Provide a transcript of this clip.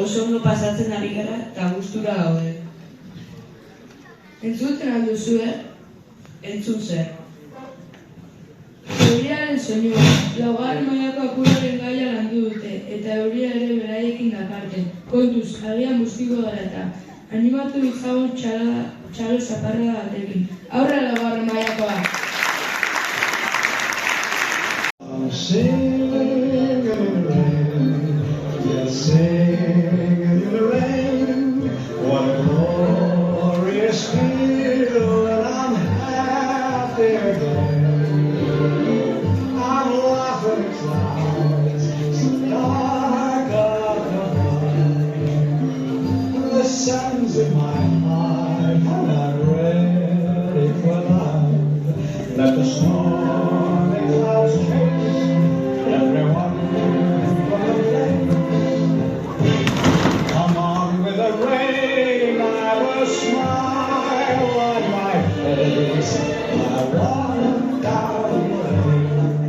oso ondo pasatzen ari gara eta gustura gaude. Entzuten alduzue? Entzun zer. Euriaren soinua, laugarren mailako apuraren gaia landu dute, eta euria ere beraiekin dakarte. Kontuz, agian bustiko gara eta animatu ditzagun txalo zaparra batekin. Aurra laugarren mailakoa! Singing in the rain, yes, singing in the rain. What a glorious feel, and I'm happy again. I'm laughing at clouds, so dark above. The sun's in my heart, and I'm ready for love. Let the stormy clouds chase everyone from the flame. Come on with the rain, I will smile on my face. I walk down the lane.